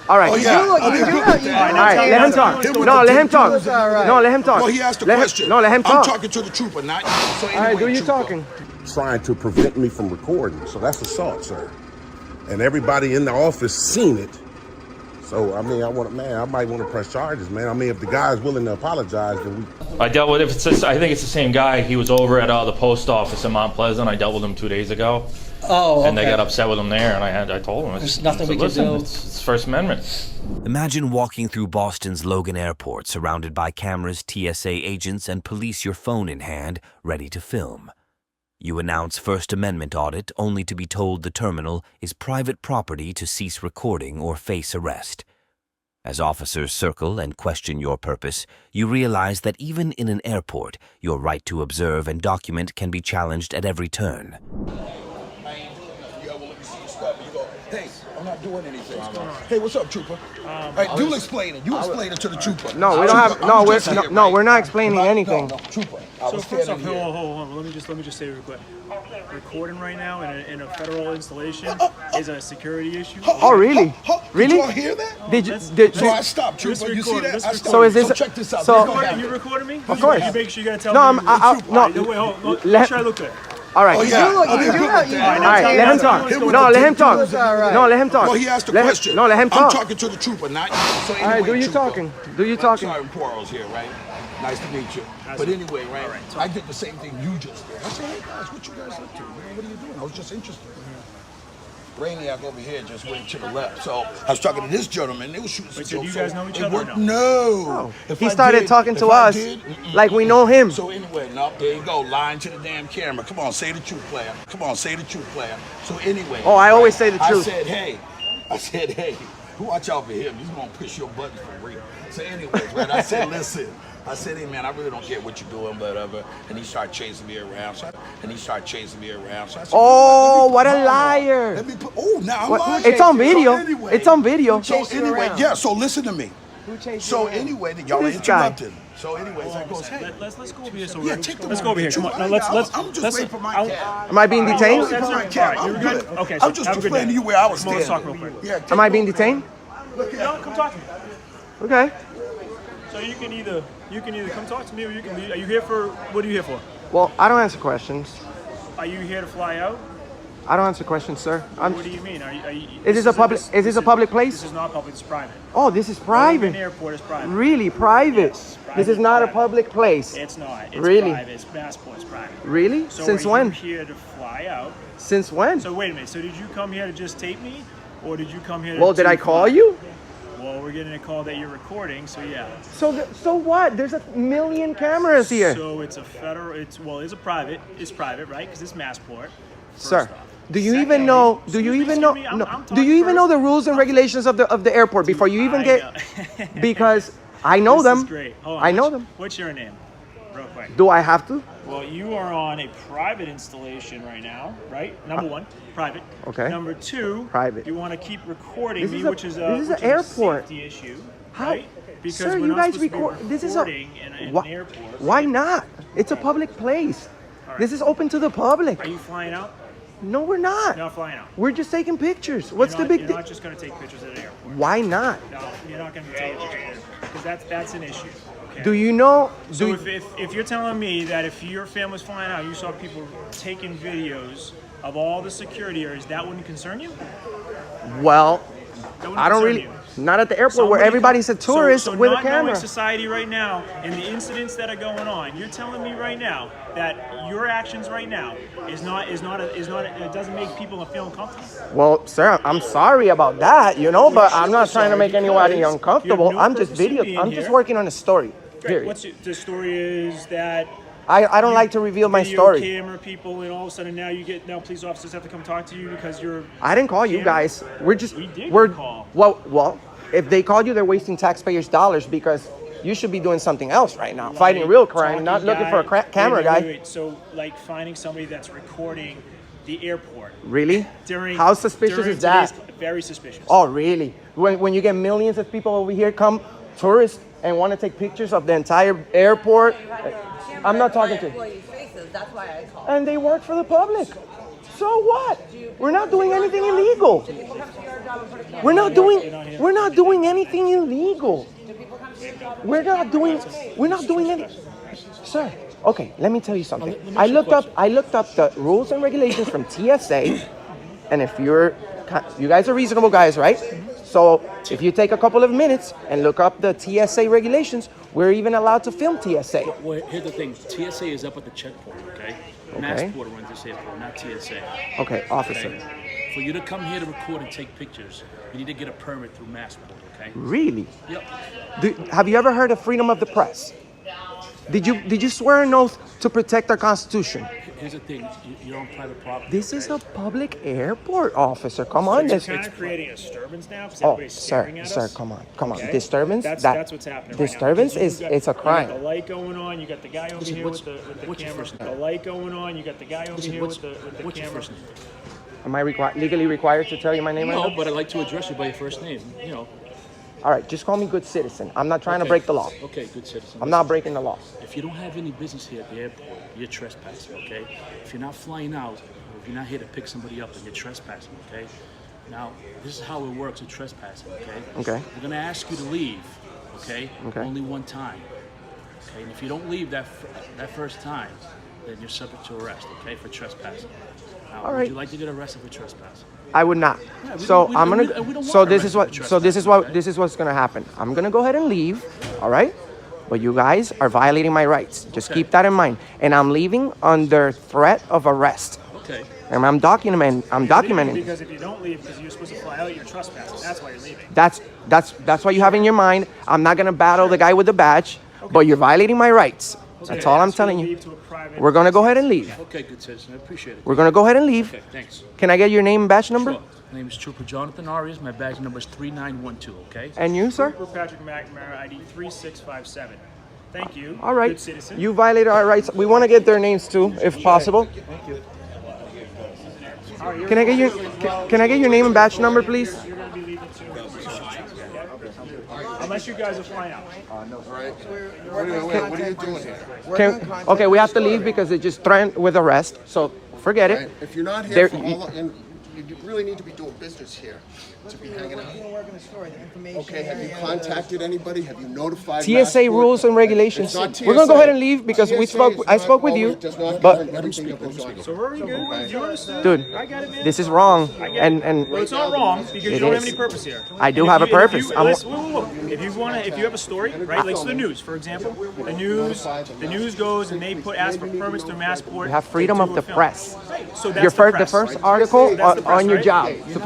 All right. Oh, yeah. All right, let him talk. No, let him talk. No, let him talk. Well, he asked a question. No, let him talk. I'm talking to the trooper, not you. So anyway, All right, do you trooper. talking? Trying to prevent me from recording, so that's assault, sir. And everybody in the office seen it. So I mean, I might want to press charges, man. I mean, if the guy's willing to apologize, then we. I dealt with I think it's the same guy. He was over at the post office in Mount Pleasant. I dealt with him 2 days ago. Oh, okay. And they got upset with him there, and I told him there's nothing we can do. It's First Amendment. Imagine walking through Boston's Logan Airport, surrounded by cameras, TSA agents, and police, your phone in hand, ready to film. You announce First Amendment audit, only to be told the terminal is private property to cease recording or face arrest. As officers circle and question your purpose, you realize that even in an airport, your right to observe and document can be challenged at every turn. Hey, I'm not doing anything. Hey, what's up, trooper? All right, you'll explain it. You explain it to the trooper. No, we don't have. No, we're not explaining anything. No, trooper. So first off, hold on. Let me just say real quick. Recording right now in a federal installation is a security issue. Oh, really? Really? Did you hear that? Did you? So I stopped, trooper. You see that? I stopped. So is this? Check this out. So You recording me? Of course. You make sure you gotta tell no, me. no. Wait, hold on. Make sure I look good. All right. Oh, yeah. All right, let him talk. No, let him talk. No, let him talk. Well, he asked a question. No, let him talk. I'm talking to the trooper, not you. So anyway, All right, do you trooper. talking? Do you talking? Sorry, Quarles here, right? Nice to meet you. But anyway, right, I did the same thing you just did. I said, hey guys, what you guys up to? Man, what are you doing? I was just interested. Brainiac over here just went to the left. So I was talking to this gentleman. They were shooting some So do you guys know each other or no? No. He started talking to us like we know him. So anyway, no, there you go. Lying to the damn camera. Come on, say the truth, player. Come on, say the truth, player. So anyway. Oh, I always say the truth. I said, hey, watch out for him. He's going to push your buttons for real. So anyways, right, I said, listen. I said, hey, man, I really don't get what you're doing, whatever. And he started chasing me around. So I said, oh, what a liar. Let me put, now I'm lying. It's on video. So anyway, It's on video. So anyway, yeah, so listen to me. So anyway, y'all interrupted. So anyways, I goes, hey. Let's go over here. So let's go over here. Come on. No, let's. I'm just waiting for my cab. Am I being detained? You're good. Okay, so I'm just explaining to you where I was standing. Let's talk real quick. Yeah, Am I being detained? No, come talk to me. Okay. So you can either come talk to me or you can leave. Are you here for? What are you here for? Well, I don't answer questions. Are you here to fly out? I don't answer questions, sir. What do you mean? Is this a public? Is this a public place? This is not public. It's private. Oh, this is private. An airport is private. Really private. Yes, private. This is not a public place. It's not. It's really? private. It's passport. It's private. Really? So Since are when? You here to fly out? Since when? So wait a minute. So did you come here to just tape me, or did you come here? Well, did I call you? Well, we're getting a call that you're recording, so yeah. So what? There's a million cameras here. So it's a federal. It's a private. It's private, right? Because it's Massport. Sir, do you even know? Do you even know? Do you even know the rules and regulations of the airport before you even get? Because I know them. This is great. Hold on. I know them. What's your name? Real quick. Do I have to? Well, you are on a private installation right now, right? Number one, private. Okay. Number two, private. You want to keep recording me, which is an airport. Safety issue, How? right? Because Sir, we're you not guys supposed to be record. This is a. recording in an airport. Why not? It's a public place. Right. This is open to the public. Are you flying out? No, we're not. You're not flying out. We're just taking pictures. What's the big deal? You're not just going to take pictures at an airport. Why not? No, you're not going to be taking pictures because that's an issue. Okay? Do you know? So if you're telling me that if your family's flying out, you saw people taking videos of all the security areas, that wouldn't concern you? Well, That wouldn't I don't concern really. you. Not at the airport where everybody's a tourist with a not knowing camera. society right now and the incidents that are going on, you're telling me right now that your actions right now it doesn't make people feel uncomfortable. Well, sir, I'm sorry about that, but I'm not trying to make anybody uncomfortable. I'm just I'm just working on a story. Period. The story is that I don't like to reveal my story. Camera people, and all of a sudden now police officers have to come talk to you because you're. I didn't call you guys. We did call. Well, if they called you, they're wasting taxpayers' dollars because you should be doing something else right now, fighting real crime, not looking for a camera guy. Wait. So, like finding somebody that's recording the airport. Really? How suspicious is that? Very suspicious. Oh, really? When you get millions of people over here come, tourists, and want to take pictures of the entire airport. I'm not talking to you. That's why I called. And they work for the public. So what? We're not doing anything illegal. Do people have to We're not doing anything illegal. We're not doing any. Sir, okay, let me tell you something. I looked up the rules and regulations from TSA, and if you guys are reasonable guys, right? So if you take a couple of minutes and look up the TSA regulations, we're even allowed to film TSA. Well, here's the thing. TSA is up at the checkpoint, okay? Massport runs this airport, not TSA. Okay, officer. Okay? For you to come here to record and take pictures, you need to get a permit through Massport, okay? Really? Yep. Have you ever heard of freedom of the press? Did you swear an oath to protect our Constitution? Here's the thing. You're on private property. This okay? is a public airport, officer. Come on. You're kind of creating a disturbance now because everybody's staring at us. Come on. Okay? Disturbance. That's what's happening. Disturbance right now. it's a crime. You got the light going on. You got the guy over here with the camera. The light going on. You got the guy over here with the What's your camera. first name? Am I legally required to tell you my name right No, now? but I'd like to address you by your first name. You know. All right, just call me good citizen. I'm not trying to break the law. Okay, good citizen. I'm not breaking the law. If you don't have any business here at the airport, you're trespassing, okay? If you're not flying out, or if you're not here to pick somebody up, then you're trespassing, okay? Now, this is how it works with trespassing, okay? Okay. We're gonna ask you to leave, okay? Okay. Only one time, okay? And if you don't leave that first time, then you're subject to arrest, okay, for trespassing. Now, All right. would you like to get arrested for trespassing? I would not. Yeah, So we I'm don't gonna. want So to this is arrest what. for So trespassing, this is what's gonna happen. I'm gonna go ahead and leave. All right. But you guys are violating my rights. Just Okay. keep that in mind. And I'm leaving under threat of arrest. Okay. And I'm documenting. Because if you don't leave because you're supposed to fly out, you're trespassing. That's why you're leaving. That's what you have in your mind. I'm not gonna battle the guy with the badge, but you're violating my rights. That's all I'm telling you. We're gonna go ahead and leave. Okay, good citizen. I appreciate it. We're gonna go ahead and leave. Okay, thanks. Can I get your name and badge number? Sure. My name is Trooper Jonathan Arias. My badge number is 3912, okay? And you, sir? Trooper Patrick McNamara, ID 3657. Thank you. All right. Good citizen. You violated our rights. We want to get their names too, if possible. Can I get your name and badge number, please? You're going to be leaving soon. Unless you guys are flying out. What are you doing here? Okay, we have to leave because they just threatened with arrest. So forget it. If you're not There- here for all, and you really need to be doing business here, to be hanging out. Okay, have you contacted anybody? Have you notified? TSA Massport? rules and regulations. It's not We're gonna go TSA. ahead and leave because we TSA spoke. is I not spoke with you, always- does not but govern everything that goes on. So we're good. You understand? dude, I get it, man. this is wrong. And Well, it's not wrong because you It don't have is. any purpose here. I do And have if a you- purpose. If you have a story, right? Like the news, for example, the news goes and they ask for permits through Massport. you have freedom to of do the a film. press. So that's The first article That's the press, on your right? job. You're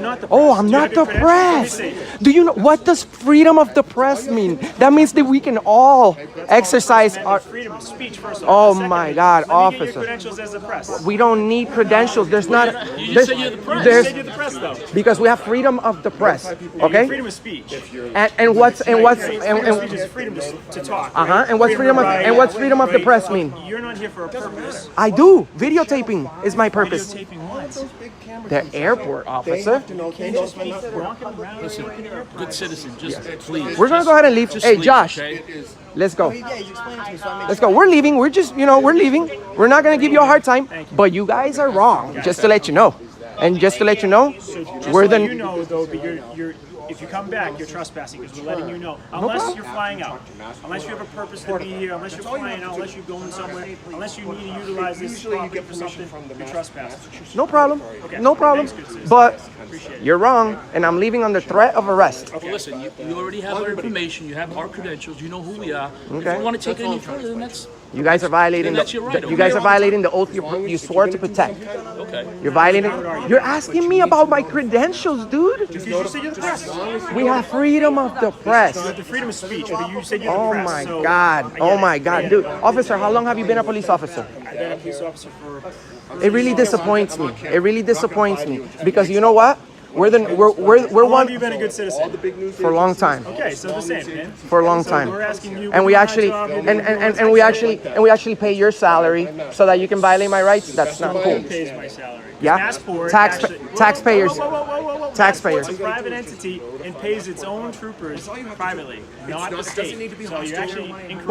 not the press. Oh, I'm Do you not have your the credentials? press. Let me see. Do you know what does freedom of the press mean? That means that we can all exercise our. Freedom of speech, first of Oh all. Secondly, my God, let me get officer. your credentials as a press. We don't need credentials. There's not. You just There's, said you're the press. You there's said you're the press, though. because we have freedom of the press. Freedom Okay. of speech. And what's Freedom of speech and is freedom to talk. uh-huh. And what's freedom of write, the press mean? You're not here for a purpose. I do. Videotaping is my purpose. Videotaping what? The airport officer. Walking around. Listen, good citizen, just please. We're gonna go ahead and leave. Just Hey, leave, Josh, okay? let's go. Let's go. We're leaving. We're just, we're leaving. We're not gonna give you a hard time, but you guys are wrong. Just to let you know, and just to let you know, Just we're so you the. know, though, but if you come back, you're trespassing because we're letting you know. Unless you're flying out, unless you have a purpose to be here, unless you're flying out, unless you're going somewhere, unless you need to utilize this property for something, you're trespassing. No problem. Okay. No problem. Thanks, good citizen. But Appreciate it. you're wrong, and I'm leaving under threat of arrest. Well, listen, you already have our information. You have our credentials. You know who we are. Okay. If you want to take it any further, then that's You guys are violating Then that's your right. you guys are violating the oath you swore to protect. okay. You're violating. You're asking me about my credentials, dude. Because you said you're the press. We have freedom of the press. You have the freedom of speech, but you said you're the Oh press. my so God. I get Oh it. my God, dude. Officer, how long have you been a police officer? I've been a police officer for. It really disappoints me. It really disappoints me because you know what? We're How long one have you been a good citizen? for a long time. Okay, so the same, man. For a long So time. we're asking you. And we we're not actually job, you're and, doing and, your and we own actually pay your salary so that you can violate my rights. That's not cool. Who pays my salary? Yeah. Massport Tax actually- taxpayers. Whoa. Taxpayers. It's a private entity and pays its own troopers privately, not the state. So you're actually incorrect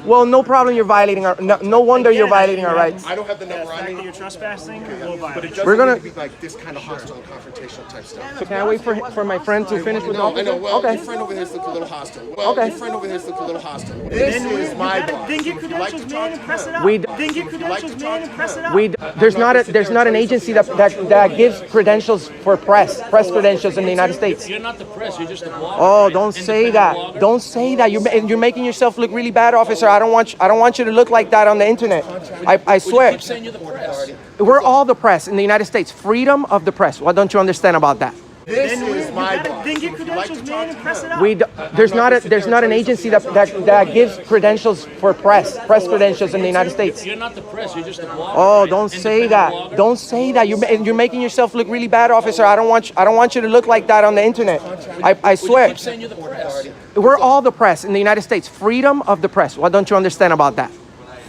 Well, no problem. You're violating our. No wonder you're violating our rights. I don't have the number The on fact me. that you're trespassing will violate. We're We're gonna- be like this kind of hostile and confrontational type stuff. So can I wait for my friend to finish with the No, I officer? know. Well, Okay. your friend over here's looking a little hostile. Okay. Your friend over here's looking a little hostile. This is my boss. Then get If you like to credentials, talk man, to and press it him. out. We- Then get credentials, man, and press it out. There's not an agency that gives credentials for press credentials in the United States. You're not the press. You're just a blogger. Oh, right? don't say Independent that. blogger. Don't say that. You're making yourself look really bad, officer. I don't want you to look like that on the internet. I Well, you swear. keep saying you're the press. We're all the press in the United States. Freedom of the press. What don't you understand about that? This is my boss. Then get If you like to credentials, talk man, to and press it him. out. There's not an agency that gives credentials for press credentials in the United States. You're not the press. You're just a blogger. Oh, right? don't say Independent that. blogger. Don't say that. You're making yourself look really bad, officer. I don't want you to look like that on the internet. I Well, you swear. keep saying you're the press. We're all the press in the United States. Freedom of the press. What don't you understand about that?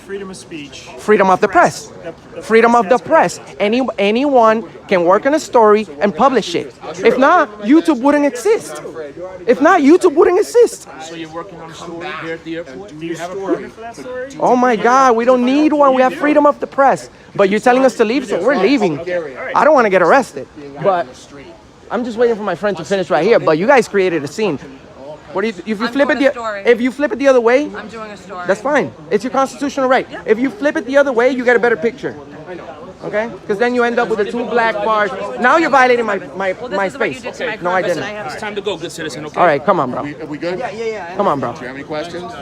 Freedom of speech. Freedom of the press. The Freedom of the press. Anyone can work on a story and publish it. If not, YouTube wouldn't exist. If not, YouTube wouldn't exist. So you're working on a story here at the airport? Do you have a permit for that story? Oh my God, we don't need one. We have freedom of the press. But you're telling us to leave, so we're leaving. I don't want to get arrested. But I'm just waiting for my friend to finish right here. But you guys created a scene. What do you? If you flip it the other way, I'm doing a story. that's fine. It's your constitutional right. If you flip it the other way, you get a better picture. Okay? Because then you end up with the two black bars. Now you're violating my Well, this is what space. you did to my No, I purpose, didn't. and I have It's time to go, good citizen, okay? All right, come on, bro. Are we good? Come on, bro. Do you have any questions?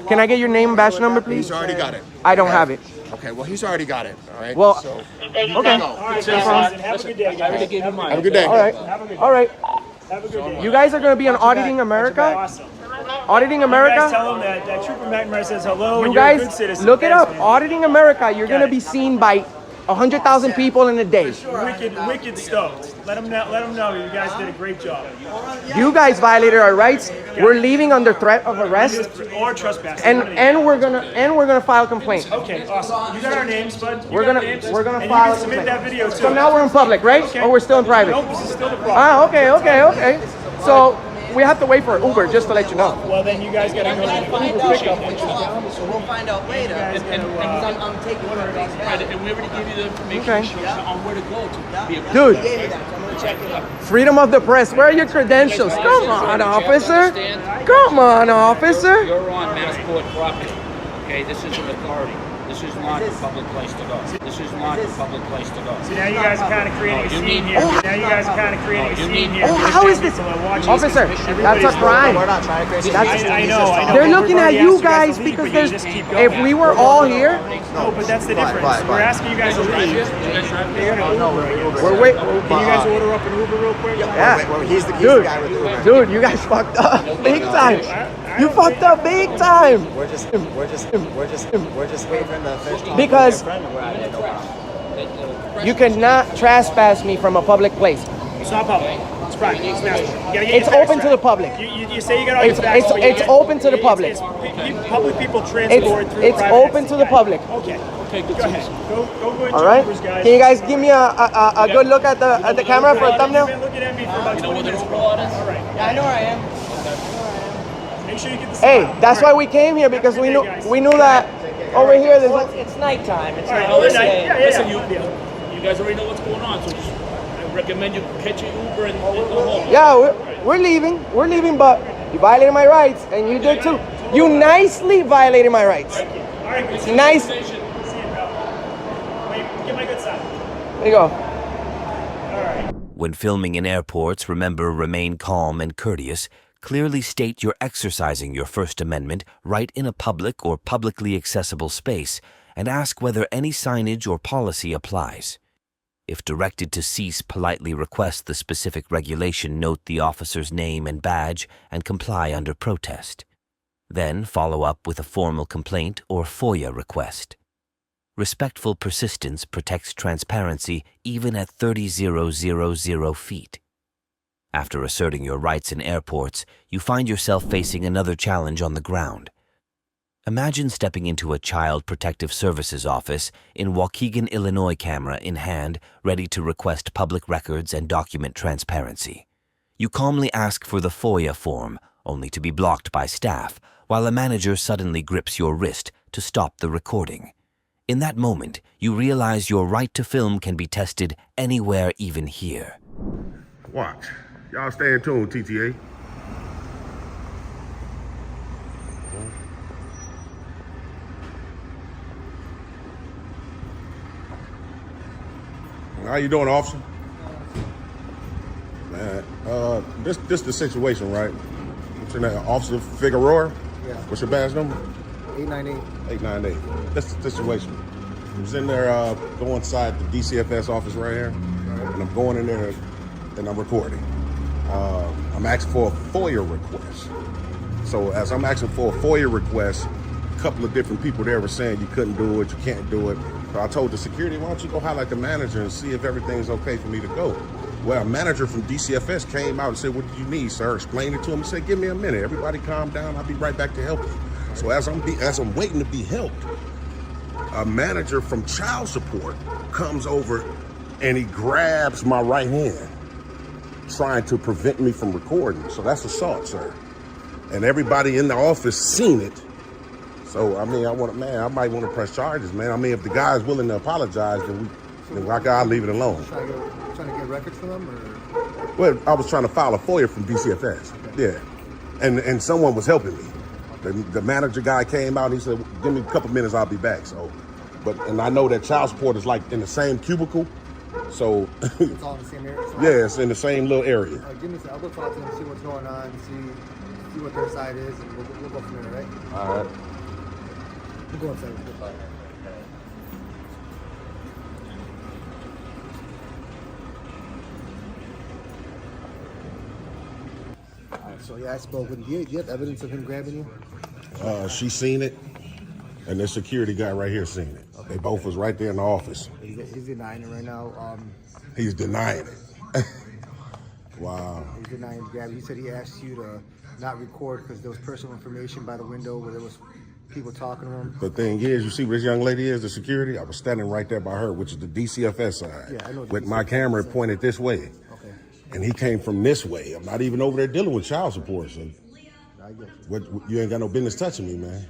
Can I get your name and badge number, please? He's already got it. I don't have it. Okay, well, he's already got it. All right. Well, So, okay. All right, citizen, have a good day, I already guys. gave you mine. have a good day. All right. All right. Have a good day. You guys are going to be on Auditing America? Awesome. Auditing You guys America? tell them that Trooper McNamara says hello You and you're a good guys, citizen. look it Thanks, up. man. Auditing America. You're going to it. be seen by 100,000 people in a day. Wicked stoked. Let them know you guys did a great job. You guys violated our rights. We're leaving under threat of arrest, Or trespass. and we're gonna file a complaint. Okay, awesome. You got our names, bud. You We're got gonna names. file And a you can complaint. submit that video too. So now we're in public, right? Or we're still in private? Nope, this is still the problem. Ah, okay. So we have to wait for Uber just to let you know. Well, then you guys gotta go to Uber pickup. So we'll find out later. guys gotta, I'm taking one of these. Right, and we already gave you the information Okay. on where to go to be a Dude, freedom of the press. Where are your credentials? Come on, officer. Come on, officer. You're on Massport property. Okay, this is an authority. This is not a public place to go. This is not a public place to go. so now you guys are kind of creating a scene here. Now you guys are kind of creating a scene here. Oh, how is this? People are watching. Officer, that's a Everybody's crime. I know. They're looking at We've already you asked guys to leave, because but you there's. just keep going. If we were all here, No, but that's the difference. We're asking you guys to leave. They're gonna Uber, I guess. we're wait. Can you guys order up an Uber real quick? Yeah. Dude, you guys fucked up big time. You fucked up big time. We're just waiting for the fish to Because you cannot trespass me from a public place. It's not public. It's private. It's national. You gotta get It's your facts open to right. the public. You say you got all your facts. but you It's get- open to the public. Public people transport through It's private open entities. to the public. Okay. Okay, good Go ahead. citizen. Go into All right. Ubers, guys. Can you guys give me a good look at the camera for a thumbnail? You've been looking at me for about 20 minutes. Uber orders? All right. Yeah, I know where I am. Make sure you get the Hey, smile. that's All why right. we came here because we knew that over here there's. It's nighttime. It's All right. not. Listen, yeah. Listen, you guys already know what's going on, so just, I recommend you catch your Uber and go home. Yeah, we're leaving. We're leaving, but you violated my rights, and you did too. You nicely violated my rights. All right. Good. Nice. See you, pal. Wait, get my good side. There you go. When filming in airports, remember remain calm and courteous. Clearly state you're exercising your First Amendment right in a public or publicly accessible space, and ask whether any signage or policy applies. If directed to cease, politely request the specific regulation, note the officer's name and badge, and comply under protest. Then follow up with a formal complaint or FOIA request. Respectful persistence protects transparency even at 30,000 feet. After asserting your rights in airports, you find yourself facing another challenge on the ground. Imagine stepping into a Child Protective Services office in Waukegan, Illinois, camera in hand, ready to request public records and document transparency. You calmly ask for the FOIA form, only to be blocked by staff, while a manager suddenly grips your wrist to stop the recording. In that moment, you realize your right to film can be tested anywhere, even here. Watch. Y'all stay in tune, TTA. How you doing, officer? Man, this the situation, right? What's your name? Officer Figueroa? Yeah. What's your badge number? 898. 898. That's the situation. I was in there going inside the DCFS office right here, and I'm going in there and I'm recording. I'm asking for a FOIA request. So as I'm asking for a FOIA request, a couple of different people there were saying you couldn't do it, you can't do it. So I told the security, why don't you go highlight the manager and see if everything's okay for me to go. Well, a manager from DCFS came out and said, what do you need, sir? Explained it to him and said, give me a minute. Everybody calm down. I'll be right back to help you. So as I'm waiting to be helped, a manager from child support comes over and he grabs my right hand, trying to prevent me from recording. So that's assault, sir. And everybody in the office seen it. So, I mean, I might want to press charges, man. I mean, if the guy's willing to apologize, then I'll leave it alone. Trying to get records for them, or? Well, I was trying to file a FOIA from DCFS. Okay. Yeah. And someone was helping me. The manager guy came out and he said, give me a couple minutes, I'll be back. So, and I know that child support is like in the same cubicle. So. It's all in the same area? Yeah, it's in the same little area. Give me a second. I'll go talk to them, see what's going on, see what their side is, and we'll go from there, right? All right. We'll go inside. Goodbye. So yeah, I spoke with him. Do you have evidence of him grabbing you? She seen it, and the security guy right here seen it. Okay. They both was right there in the office. He's denying it right now. He's denying it. Wow. He's denying the grab. He said he asked you to not record because there was personal information by the window where there was people talking to him. The thing is, you see where this young lady is, the security? I was standing right there by her, which is the DCFS side. Yeah, I know. With my camera pointed this way. Okay. And he came from this way. I'm not even over there dealing with child support. So I get you. you ain't got no business touching me, man.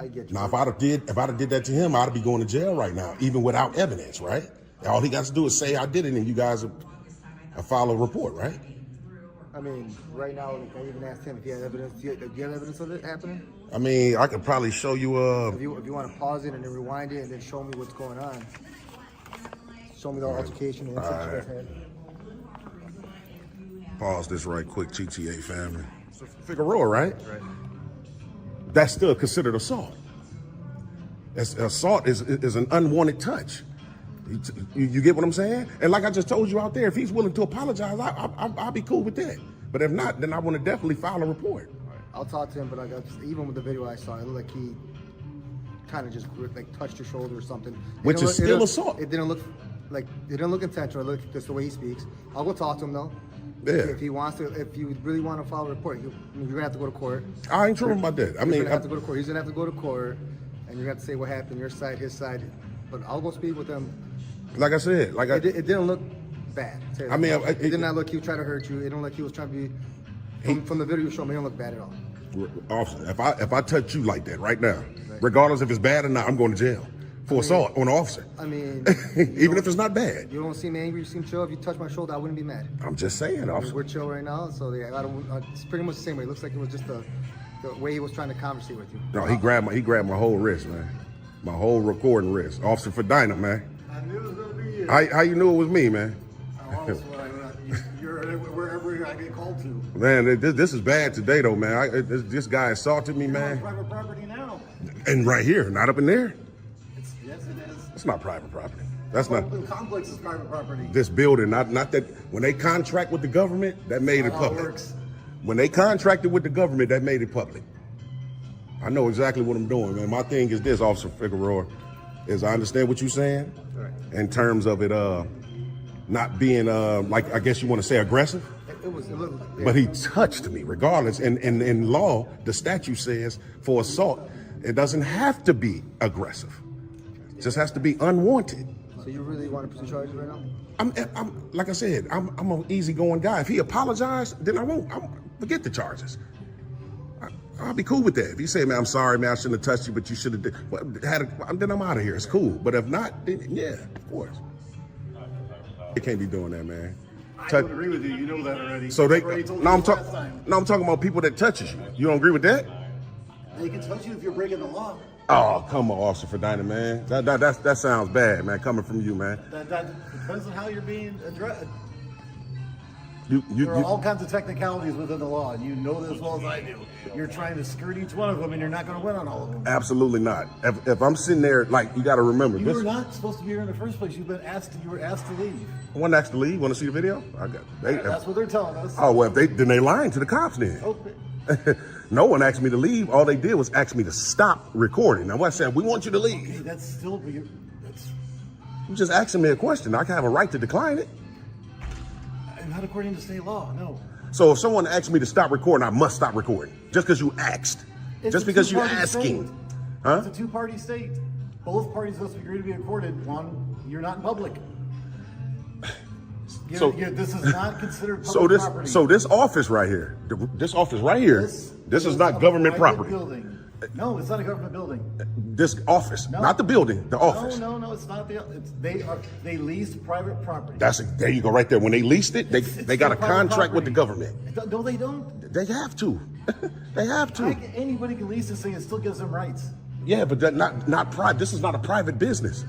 I get you. Now, if I'd have did that to him, I'd be going to jail right now, even without evidence, right? All he got to do is say I did it, and you guys file a report, right? I mean, right now, I even asked him if he had evidence. Do you have evidence of it happening? I mean, I could probably show you. If you want to pause it and then rewind it and then show me what's going on. Show me the altercation and incident you guys had. Pause this right quick, GTA family. So Figueroa, right? Right. That's still considered assault. Assault is an unwanted touch. You get what I'm saying? And like I just told you out there, if he's willing to apologize, I'll be cool with that. But if not, then I want to definitely file a report. I'll talk to him, but even with the video I saw, it looked like he kind of just touched your shoulder or something. Which is still assault. It didn't look intentional. It looked just the way he speaks. I'll go talk to him though. Yeah. If he wants to, if you really want to file a report, you're gonna have to go to court. I ain't tripping about that. I mean, you're gonna have to go to court. He's gonna have to go to court, and you're gonna have to say what happened, your side, his side. But I'll go speak with him. Like I said, it didn't look bad. I mean, it did not look he was trying to hurt you. It didn't look he was trying to be. From the video you showed me, it didn't look bad at all. Officer, if I touch you like that right now, regardless if it's bad or not, I'm going to jail for assault on an officer. I mean, even if it's not bad. You don't seem angry. You seem chill. If you touch my shoulder, I wouldn't be mad. I'm just saying, officer. We're chill right now, so it's pretty much the same way. It looks like it was just the way he was trying to conversate with you. No, he grabbed my whole wrist, man. My whole recording wrist. Officer Fedina, man. I knew it was gonna be you. How you knew it was me, man? You're wherever I get called to. Man, this is bad today, though, man. This guy assaulted me, man. Private property now. And right here, not up in there. Yes, it is. It's not private property. That's not. The complex is private property. This building, not that. When they contract with the government, that made it public. Works. When they contracted with the government, that made it public. I know exactly what I'm doing, man. My thing is this, Officer Figueroa, is I understand what you're saying in terms of it not being, like, I guess you want to say aggressive. It was a little, yeah. But he touched me regardless. And in law, the statute says for assault, It doesn't have to be aggressive. It just has to be unwanted. So you really want to pursue charges right now? I'm like I said, I'm an easygoing guy. If he apologized, then I won't. Forget the charges. I'll be cool with that. If he say, man, I'm sorry, man, I shouldn't have touched you, but you should have then I'm out of here. It's cool. But if not, then yeah, of course. They can't be doing that, man. I don't agree with you. You know that already. So I'm talking about people that touches you. You don't agree with that? They can touch you if you're breaking the law. Oh, come on, Officer Ferdinand, man. That sounds bad, man, coming from you, man. That depends on how you're being addressed. There are all kinds of technicalities within the law, and you know this as well as I do. You're trying to skirt each one of them, and you're not going to win on all of them. Absolutely not. If I'm sitting there, like, you got to remember. You were not supposed to be here in the first place. You were asked to leave. I wasn't asked to leave. Want to see the video? That's what they're telling us. Oh, well, then they lying to the cops then. Okay. No one asked me to leave. All they did was ask me to stop recording. Now, what I said, we want you to leave. Okay, that's still, You're just asking me a question. I can have a right to decline it. Not according to state law, no. So if someone asks me to stop recording, I must stop recording. Just because you asked. Just because you're asking. State. Huh? It's a two-party state. Both parties must agree to be recorded. One, you're not in public. This is not considered public property. So this office right here, this is not government property. Building. No, it's not a government building. This office, not the building, the office. No, it's not they leased private property. There you go, right there. When they leased it, they got a contract with the government. No, they don't. They have to. They have to. Anybody can lease this thing. It still gives them rights. Yeah, but that not private. This is not a private business.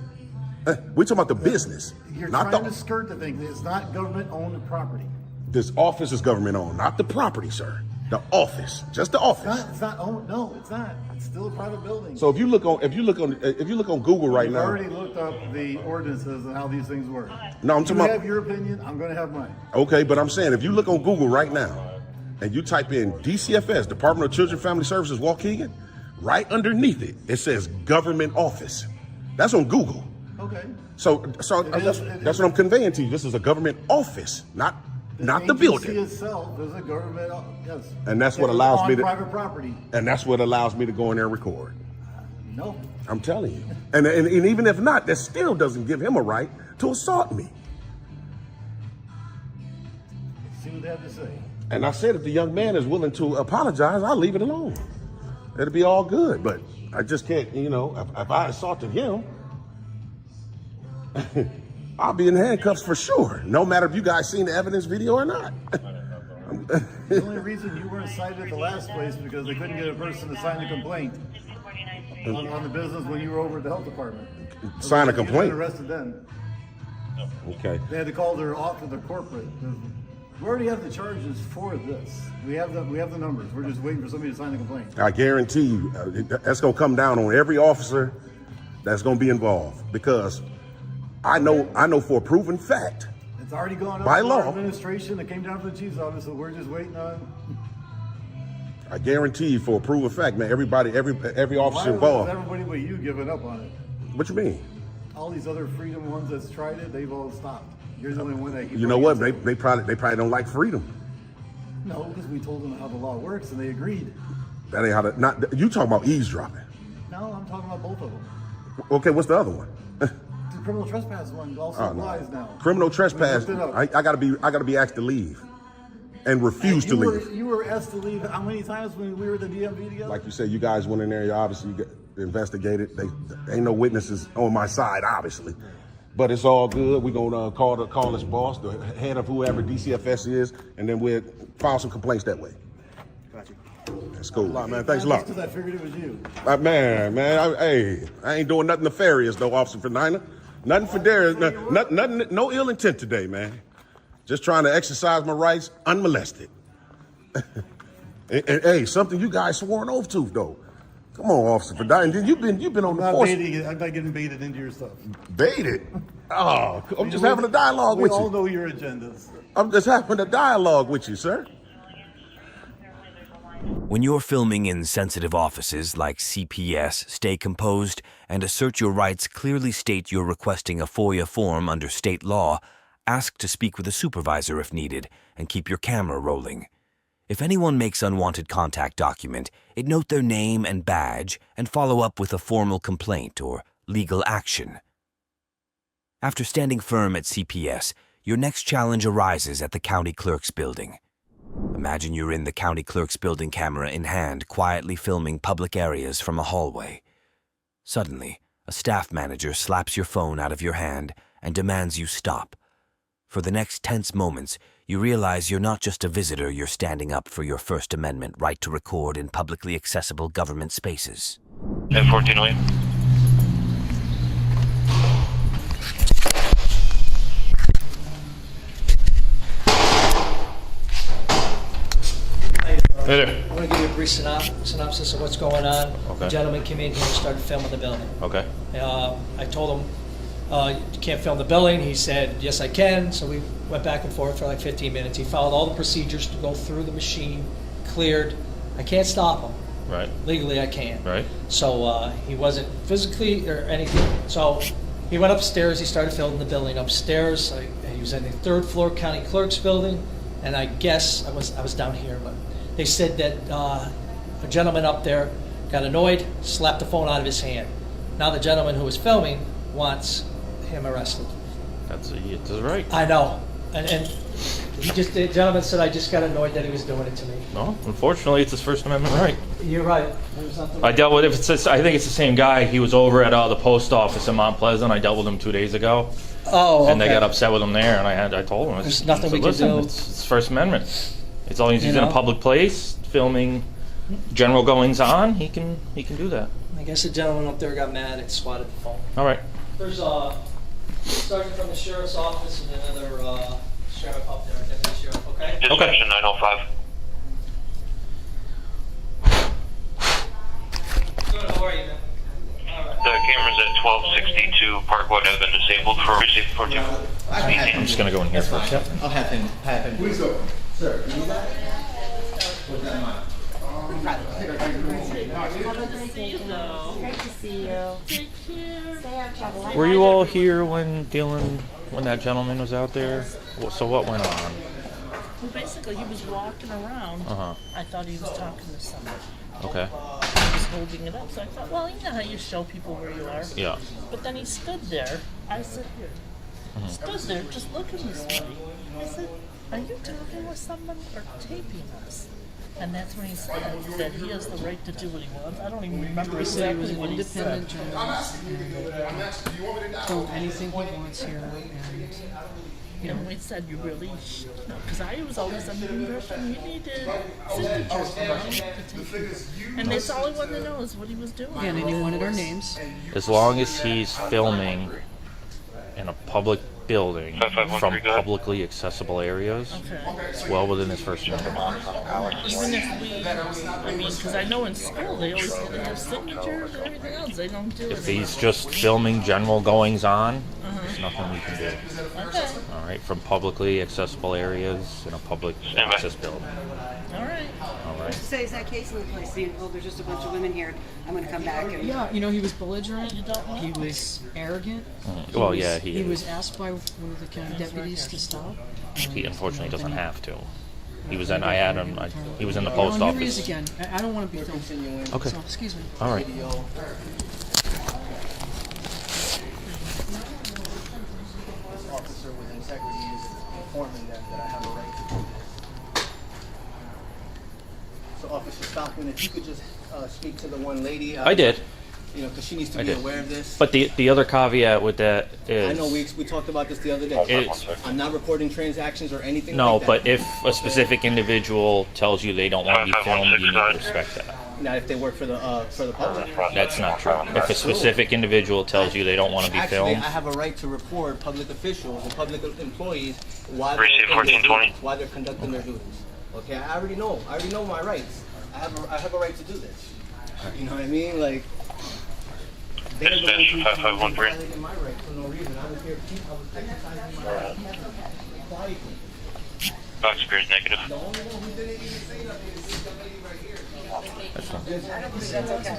We're talking about the business. You're not trying to skirt the thing. It's not government-owned property. This office is government-owned, not the property, sir. The office, just the office. It's not owned. No, it's not. It's still a private building. So if you look on Google right now, I've already looked up the ordinances and how these things work. No, I'm talking about. You have your opinion. I'm going to have mine. Okay, but I'm saying if you look on Google right now, and you type in DCFS, Department of Children and Family Services, Waukegan, right underneath it, it says government office. That's on Google. Okay. So that's what I'm conveying to you. This is a government office, not the building. The itself is a government, yes. And that's what allows me to private property. And that's what allows me to go in there and record. No. I'm telling you. And even if not, that still doesn't give him a right to assault me. See what they have to say. And I said if the young man is willing to apologize, I'll leave it alone. It'll be all good. But I just can't, if I assaulted him, I'll be in handcuffs for sure, no matter if you guys seen the evidence video or not. The only reason you weren't cited at the last place because they couldn't get a person to sign a complaint on the business when you were over at the health department. Sign a complaint? You arrested then. Okay. They had to call their office, their corporate. We already have the charges for this. We have the numbers. We're just waiting for somebody to sign the complaint. I guarantee you, that's going to come down on every officer that's going to be involved because I know for a proven fact. It's already gone up by to law. our administration. It came down to the chief's office, so we're just waiting on. I guarantee you, for a proven fact, man. Every officer involved. Why is everybody but you giving up on it? What you mean? All these other freedom ones that's tried it, they've all stopped. You're the only one that. You know what? They probably don't like freedom. No, because we told them how the law works and they agreed. That ain't how to. Not you talking about eavesdropping? No, I'm talking about both of them. Okay, what's the other one? The criminal trespass one also applies now. Criminal trespass. I gotta be asked to leave, and refuse to leave. You were asked to leave how many times when we were at the DMV together? Like you said, you guys went in there. You obviously investigated. They ain't no witnesses on my side, obviously, but it's all good. We're gonna call this boss, the head of whoever DCFS is, and then we'll file some complaints that way. Gotcha. That's cool, man. Thanks a lot. Because I figured it was you. Man, I ain't doing nothing nefarious though, Officer Ferdinand. Nothing for there. Nothing. No ill intent today, man. Just trying to exercise my rights unmolested. and hey, something you guys swore an oath to, though. Come on, Officer Ferdinand. You've been on the force. I'm not getting baited into your stuff. Baited? Oh, I'm just having a dialogue with you. We all know your agendas. I'm just having a dialogue with you, sir. When you're filming in sensitive offices like CPS, stay composed and assert your rights. Clearly state you're requesting a FOIA form under state law. Ask to speak with a supervisor if needed, and keep your camera rolling. If anyone makes unwanted contact document, it note their name and badge and follow up with a formal complaint or legal action. After standing firm at CPS, your next challenge arises at the county clerk's building. Imagine you're in the county clerk's building, camera in hand, quietly filming public areas from a hallway. Suddenly, a staff manager slaps your phone out of your hand and demands you stop. For the next tense moments, you realize you're not just a visitor, you're standing up for your First Amendment right to record in publicly accessible government spaces. F14 William. Hey there. I'm going to give you a brief synopsis of what's going on. Okay. The gentleman came in here and started filming the building. Okay. I told him, you can't film the building. He said, yes, I can. So we went back and forth for like 15 minutes. He followed all the procedures to go through the machine, cleared. I can't stop him. Right. Legally, I can't. Right. So he wasn't physically or anything. So he went upstairs. He started filming the building upstairs. He was in the third floor county clerk's building. And I guess I was down here, but they said that a gentleman up there got annoyed, slapped the phone out of his hand. Now the gentleman who was filming wants him arrested. That's right. I know. And the gentleman said, I just got annoyed that he was doing it to me. No, unfortunately, it's his First Amendment right. You're right. There's nothing. I dealt with I think it's the same guy. He was over at the post office in Mount Pleasant. I dealt with him 2 days ago. Oh, okay. And they got upset with him there, and I told him, There's nothing we can listen, do. It's First Amendment. It's all he's in know? a public place filming general goings on. He can do that. I guess the gentleman up there got mad and swatted the phone. All right. There's a sergeant from the sheriff's office and another sheriff up there, deputy sheriff. Okay. Okay. 905. Good. How are you, man? All right. The cameras at 1262 Parkwood have been disabled for receipt 14. I'm just gonna go in here for a second. I'll have him. Please go. Sir, you need that? Great to see you. Stay out of trouble. Were you all here when that gentleman was out there? So what went on? Well, basically, he was walking around. I thought he was talking to somebody. Okay. He was holding it up, so I thought, well, you know how you show people where you are. Yeah. But then he stood there. I said, here. Stood there, just looking this way. I said, are you talking with someone or taping us? And that's when he said that he has the right to do what he wants. I don't even remember exactly what he said. Independent journalist and told anything he wants here. And you know, we said you really, because I was always under the impression you needed signatures from him to take. And that's all I wanted to know is what he was doing. yeah, and he wanted our names. As long as he's filming in a public building from publicly accessible areas, it's well within his First Amendment. Even if I mean, because I know in school they always have signatures and everything else. They don't do it. If he's just filming general goings on, there's nothing we can do. Okay. All right, from publicly accessible areas in a public access building. All right. All right. Say, is that case in the place saying, oh, there's just a bunch of women here, I'm going to come back and... Yeah, you know, he was belligerent, he was arrogant. Well, He was asked by one of the county deputies to stop. He unfortunately doesn't have to. He was in. I had him. He was in the post Here office. he is again. I don't want to be filmed. Okay. So, excuse me. All right. Officer with integrity is informing them that I have a right to do this. So, Officer Stockman, if you could just speak to the one lady. I did. You know, because she needs to be aware of this. But the other caveat with that is... I know we talked about this the other day. I'm not recording transactions or anything No, like that. but if a specific individual tells you they don't want to be filmed, you need to respect that. Not if they work for the public. That's not true. If a specific individual tells you they don't want to be Actually, filmed... I have a right to record public officials and public employees while Receipt 1420. while they're conducting their duties. Okay, I already know my rights. I have a right to do this. You know what I mean? Like, they're the ones who violated my rights for no reason. I was here. I was exercising my rights quietly. Box appears negative. The only one who didn't even say nothing is the lady right here. That's fine. I don't believe that's okay.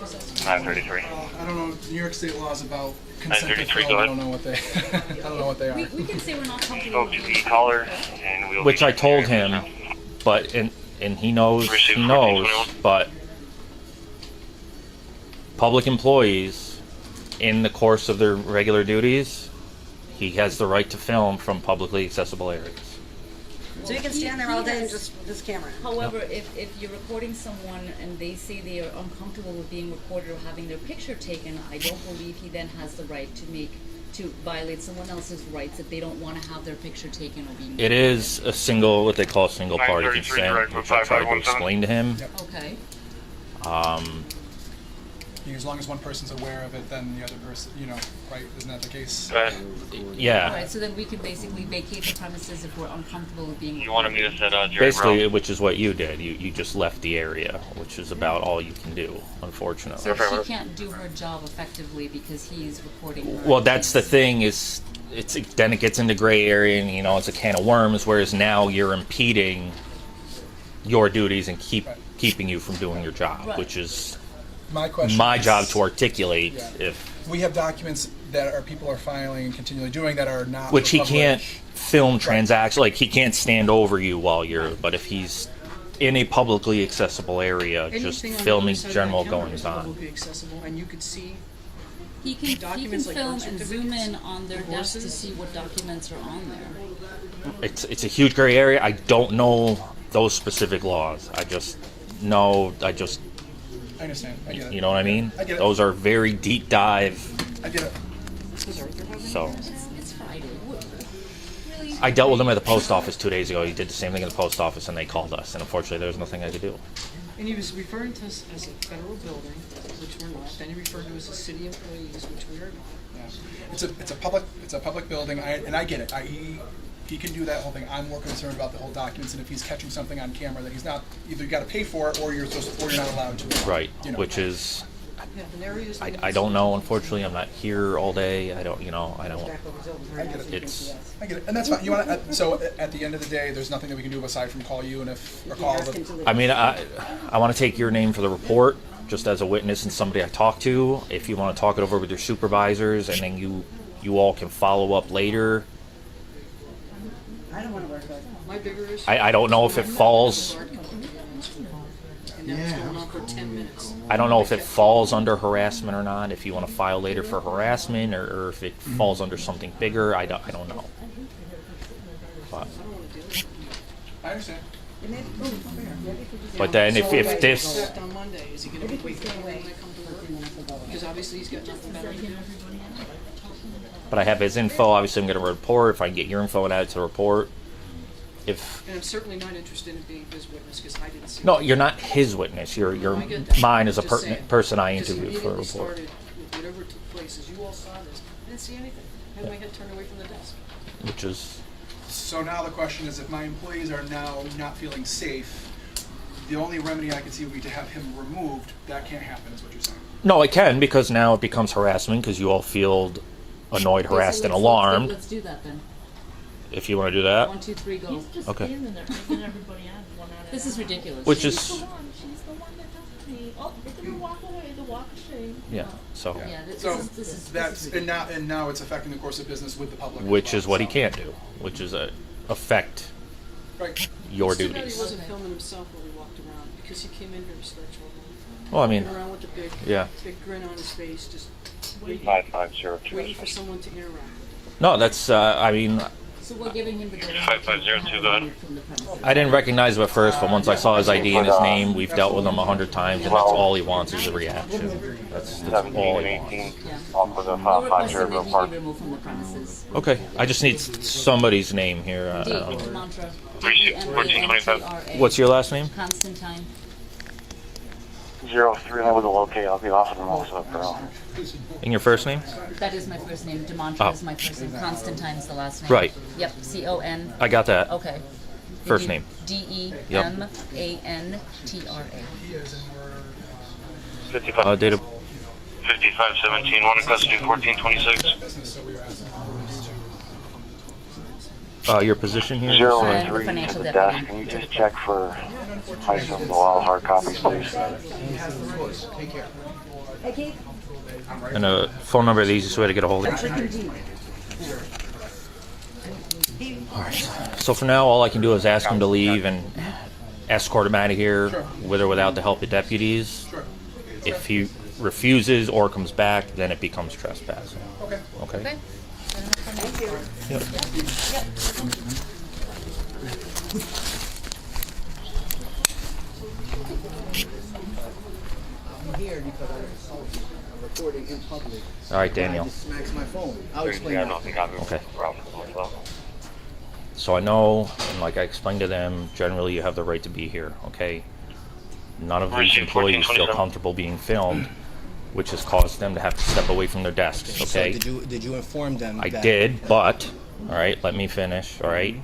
933. I don't know. New York State laws about consent to 933, film. go I ahead. don't know what they. I don't know what they are. We can say we're not comfortable. Spoke to the caller, and we'll. Which I told him, but and he knows, but public employees, in the course of their regular duties, he has the right to film from publicly accessible areas. So you can stand there all day and just this camera. However, if you're recording someone and they say they are uncomfortable with being recorded or having their picture taken, I don't believe he then has the right to violate someone else's rights if they don't want to have their picture taken or being. It is a single, what they call single party 933 consent, direct which I tried to explain to him. Okay. As long as one person's aware of it, then the other person, right? Isn't that the case? Yeah. All right, so then we can basically vacate the premises if we're uncomfortable with being. You want to meet us at Jerry Basically, Brown? which is what you did. You just left the area, which is about all you can do, unfortunately. So she can't do her job effectively because he's recording her. Well, that's the thing is, then it gets into gray area, and it's a can of worms. Whereas now you're impeding your duties and keeping you from doing your job, which is My question. my is- job to articulate. Yeah. If We have documents that people are filing and continually doing that are not. which he public. can't film transactions, like he can't stand over you while you're. But if he's in a publicly accessible area, just Anything on the filming other side of general that counter goings is on. publicly accessible, and you could see. He can Documents like film birth and zoom in certificates, on their desk to divorces. see what documents are on there. It's a huge gray area. I don't know those specific laws. I just know. I understand. I get it. You know what I mean? I get it. Those are very deep dive. I get it. So It's Friday. Really? I dealt with him at the post office 2 days ago. He did the same thing at the post office, and they called us. And unfortunately, there was nothing I could do. And he was referring to us as a federal building, which we're not. Then he referred to us as city employees, which we are not. Yeah. It's a public building, and I get it. He can do that whole thing. I'm more concerned about the whole documents, and if he's catching something on camera that he's not, either you got to pay for it or you're not allowed to. Right. Which is. Yeah, an area is I don't know. Unfortunately, I'm not here all day. I don't. I don't. I get it. It's. I get it, and that's fine. You want so at the end of the day, there's nothing that we can do aside from call you or call the. I mean, I want to take your name for the report, just as a witness and somebody I talked to. If you want to talk it over with your supervisors, and then you all can follow up later. I don't want to work with my bigger issue. I don't know if it falls. And that's going on for 10 minutes. I don't know if it falls under harassment or not. If you want to file later for harassment, or if it falls under something bigger, I don't know. But, I understand. but then if this, On Monday, is he going to be waiting when I come to work? Because obviously he's got nothing better to do. but I have his info. Obviously, I'm going to report. If I can get your info and add it to the report. If And I'm certainly not interested in being his witness because I didn't see no, it. you're not his witness. You're I get that. mine as a Just saying. person I Because he interviewed for a immediately report. started with whatever took place. As you all saw this, I didn't see anything. I had my head turned away from the desk. Which is. So now the question is, if my employees are now not feeling safe, the only remedy I can see would be to have him removed. That can't happen, is what you're saying. No, it can, because now it becomes harassment because you all feel annoyed, harassed, and alarmed. Let's do that then. If you want to do that. 1, 2, 3, go. Okay. This is ridiculous. Which is. She's the one that talked to me. Oh, look at her walk away, the walk of shame. Yeah. So. Yeah, this So is that's and now it's affecting the course of business with the public. Which is what he can't do. Which is affect Right. your It's too bad duties. He wasn't filming himself while he walked around because he came in very spiritual. Well, I mean, Walking around with a big grin on his face, just waiting, 5502. waiting for someone to interact. No, that's. I mean, So we're giving him the 5502, go ahead. I didn't recognize him at first, but once I saw his ID and his name, we've dealt with him 100 times, and that's all he wants is a reaction. That's all 17 he and wants. 18 off of the We're 550 requesting Grove that he Park. be removed from the premises. Okay, I just need somebody's name here. D, mantra. 1425. What's your last name? Constantine. 03, I was locate. I'll be off of them also, bro. And your first name? That is my first name. Demantra Oh. is my first name. Constantine's the last name. Right. Yep. C-O-N. I got that. Okay. First name. D-E-M-A-N-T-R-A. 55. Date of. 5517, one in custody, 1426. Your position here? 013 to the desk. Can you just check for ice on the wall, hard copies, please? Take care. And a phone number, the easiest way to get a hold of you. Alright, so for now, all I can do is ask him to leave and escort him out of here, with or without the help of deputies. If he refuses or comes back, then it becomes trespassing. Okay. Okay? Thank you. Yep. I'm here because I'm recording in public. All right, Daniel. I just smacked my phone. I'll explain that. Okay. So I know, and like I explained to them, generally you have the right to be here, okay? None of these employees feel comfortable being filmed, which has caused them to have to step away from their desks, okay? So did you inform them? I that did, but, all right, let me finish, all right?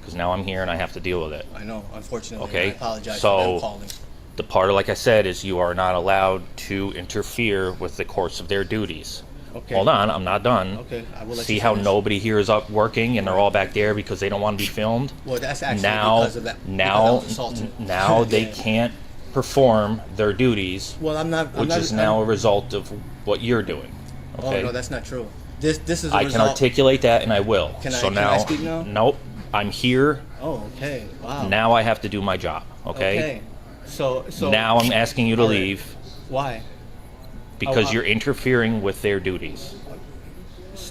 Because now I'm here and I have to deal with it. I know, unfortunately. Okay, I apologize for them calling. the part, like I said, is you are not allowed to interfere with the course of their duties. Okay. Hold on, I'm not done. Okay, I will let See you how finish. nobody here is up working and they're all back there because they don't want to be filmed? Well, that's actually now, because of that. Now, because I was assaulted. now they Yeah. can't perform their duties, Well, I'm not. which is now a result of what you're doing. Okay? Oh no, that's not true. This is. A I result. can articulate that, and I will. Can I- so can now, I speak now? Nope. I'm here. Oh, okay. Wow. Now I have to do my job. Okay. Okay. So. Now I'm asking you to All right. leave Why? because Oh, you're interfering with their duties.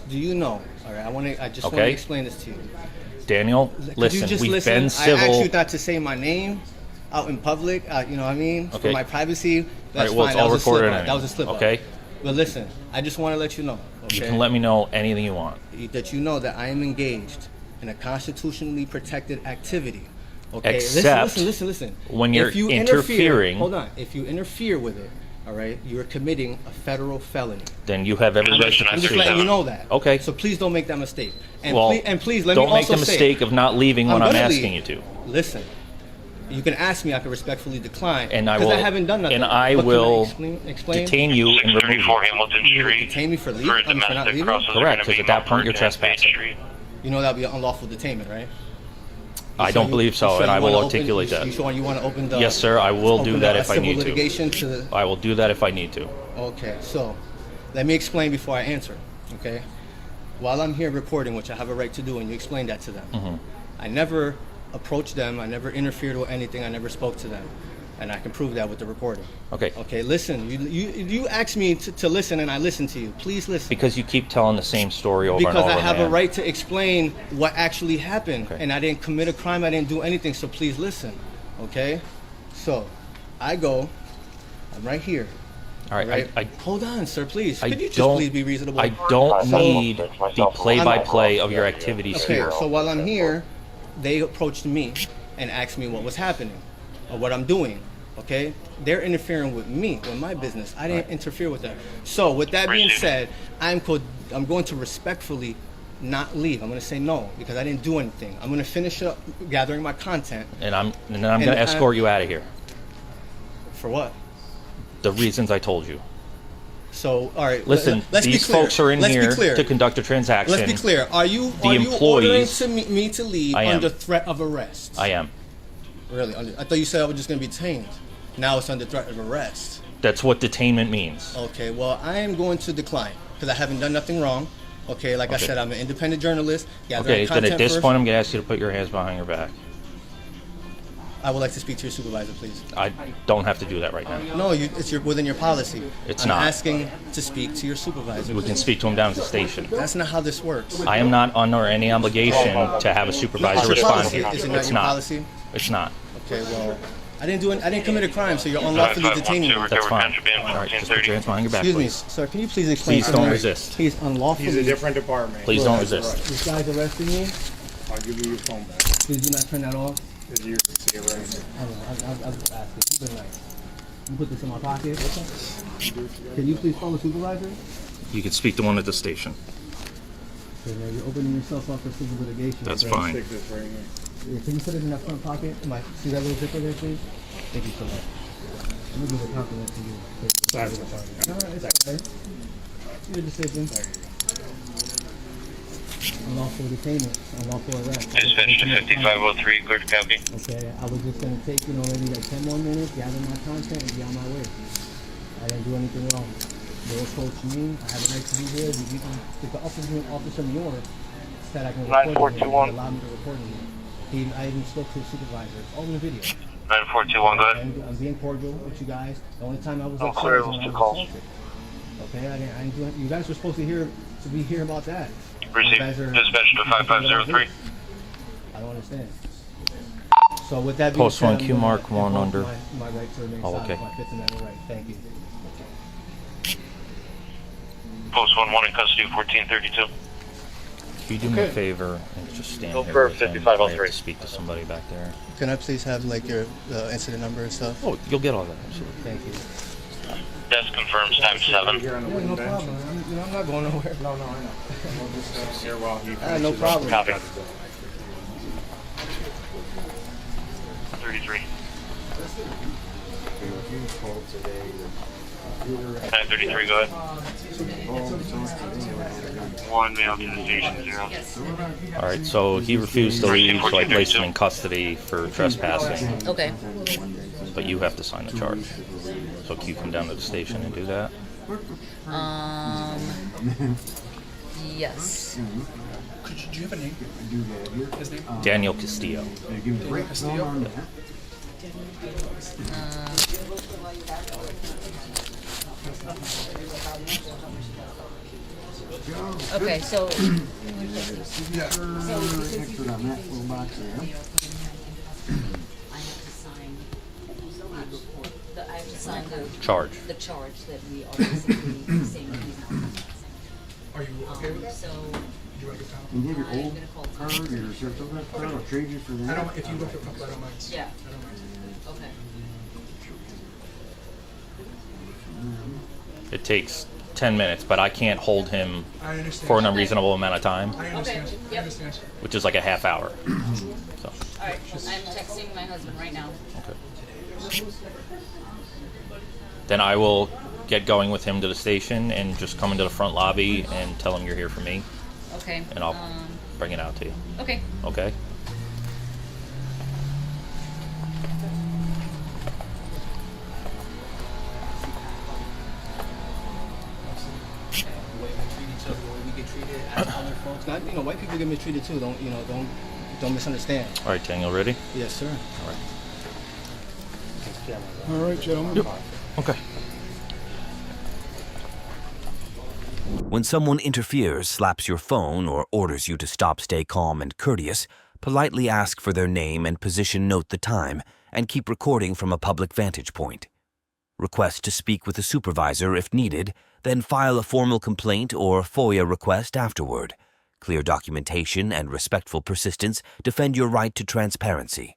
Do you know? All right. I just want to Okay. explain this to you. Daniel, Could you listen. just We've listen? been I civil. asked you not to say my name out in public. You know what I mean? For Okay. my privacy. That's All right, well, fine. it's all that was a recorded slip-up. anyway. That was a slip up. Okay. But listen, I just want to let you know. Okay? You can let me know anything you want. That you know that I am engaged in a constitutionally protected activity. Okay. Except listen. when you're If you interfering- hold on. If you interfere with it, all right, you are committing a federal felony. Then you have every right to I'm just pursue letting that. you know that. Okay. So please don't make that mistake. And Well, please let don't me make also the mistake say, of not leaving when I'm gonna asking leave. you to. Listen, you can ask me. I can respectfully decline. And I 'cause will. I haven't done nothing. And I But can will explain? detain you and remove you. 634 Hamilton Street. Detain me for leaving? For I mean, for not domestic leaving? crosses are Correct, gonna because be at that point you're Mumford and Main trespassing. Street. You know that'll be an unlawful detainment, right? I don't believe so, and I will articulate that. You sure you want to open the? Yes, sir. I will open do that the if I civil need to. litigation to. I will do that if I need to. Okay, so let me explain before I answer. Okay, while I'm here recording, which I have a right to do, and you explain that to them. Mhm. I never approached them. I never interfered with anything. I never spoke to them, and I can prove that with the recording. Okay. Okay, listen. You asked me to listen, and I listened to you. Please listen. Because you keep telling the same story over Because and over. I have man. a right to explain what actually happened, Okay. and I didn't commit a crime. I didn't do anything. So please listen. Okay. So I go. I'm right here. All right. Right? I Hold on, sir. Please. I Could you just don't- please be reasonable? I don't So- need the play-by-play of your activities Okay, here. so while I'm here, they approached me and asked me what was happening or what I'm doing. Okay, they're interfering with me, with my business. I didn't interfere with them. So with that being said, I'm going to respectfully not leave. I'm going to say no because I didn't do anything. I'm going to finish up gathering my content. And then I'm going to escort you out of here. For what? The reasons I told you. So all right, Listen, let's be these clear. folks are in Let's be here clear. to conduct a transaction. Let's be clear. Are you employees- ordering to me to leave I am. under threat of arrest? I am. Really? I thought you said I was just going to be detained. Now it's under threat of arrest. That's what detainment means. Okay, well, I am going to decline because I haven't done nothing wrong. Okay, like I Okay. said, I'm an independent journalist. Gathering Okay, then content at this first. point, I'm going to ask you to put your hands behind your back. I would like to speak to your supervisor, please. I don't have to do that right now. No, it's within your policy. It's I'm not. asking to speak to your supervisor. We can speak to him down at the station. That's not how this works. I am not under any obligation to have a supervisor It's your respond policy. here. Is it not It's your not. policy? It's not. Okay, well, I didn't commit a crime, so you're unlawfully detaining me. That's fine. All right, just put your hands behind your back, Excuse me, please. sir. Can you please explain? Please to don't me? resist. He's unlawfully. He's a different department. Please don't resist. This guy's arresting me. I'll give you your phone back. Please do not turn that off. Because you're see it right here. I'll just ask you. You've been nice. You put this in my pocket. Can you please call the supervisor? You can speak to one at the station. Okay, now you're opening yourself up for civil litigation. That's Okay. fine. Stick this right here. Yeah, can you put it in that front pocket? See that little zipper there, please? Thank you so much. I'm gonna give a compliment to you. Sorry for the phone. No, it's alright. Your decision. Unlawful detainment, unlawful arrest. Dispatch to 5503, clear to copy. Okay, I was just gonna take, maybe like 10 more minutes, gather my content, and be on my way. I didn't do anything wrong. They approached me. I have a right to be here. If the officer in the order said I can record him, allow me to record him. I even spoke to the supervisor. It's all in the video. 9421, go ahead. I'm being cordial with you guys. The only time I was upset clear was when I was assaulted. Okay, I didn't do it. You guys were supposed to be here about that. Receive dispatch to 5503. I don't understand. So with that being Post said, 1 Q mark 1 under. my right to remain silent, okay. my Fifth Amendment right. Thank you. Post 1 in custody of 1432. Can you do me a favor and just stand Go here for with him? I 5503. have to speak to somebody back there. Can I please have like your incident number and stuff? Oh, you'll get all that. Absolutely. Thank you. Desk confirms time 7. Yeah, no problem. I'm not going nowhere. No, I know. Here while he No problem. Copy. 33. 933, go ahead. 1 male to the station, 0. All right, so he refused to leave, so I placed him in custody for trespassing. Okay. But you have to sign the charge. So can you come down to the station and do that? Yes. Do you have a name? His name? Daniel Castillo. Daniel Castillo? Okay, so. Yeah. I have to sign the Charge. The charge that we are basically saying. Are you okay with that? So. Do you want to get You need your old card or your certificate card or trade you for that? I don't, if you look it up, I don't mind. Yeah. I don't mind. Okay. It takes 10 minutes, but I can't hold him I understand. for an unreasonable amount of time, I understand. Okay. I Yep. understand. which is like a half hour. So, All right. I'm texting my husband right now. okay. Then I will get going with him to the station and just come into the front lobby and tell him you're here for me, Okay. and I'll bring it out to you. Okay. Okay? White people get mistreated too. Don't misunderstand. All right, Daniel, ready? Yes, sir. All right. All right, gentlemen. Yep. Okay. When someone interferes, slaps your phone, or orders you to stop, stay calm and courteous, politely ask for their name and position, note the time, and keep recording from a public vantage point. Request to speak with a supervisor if needed, then file a formal complaint or FOIA request afterward. Clear documentation and respectful persistence defend your right to transparency.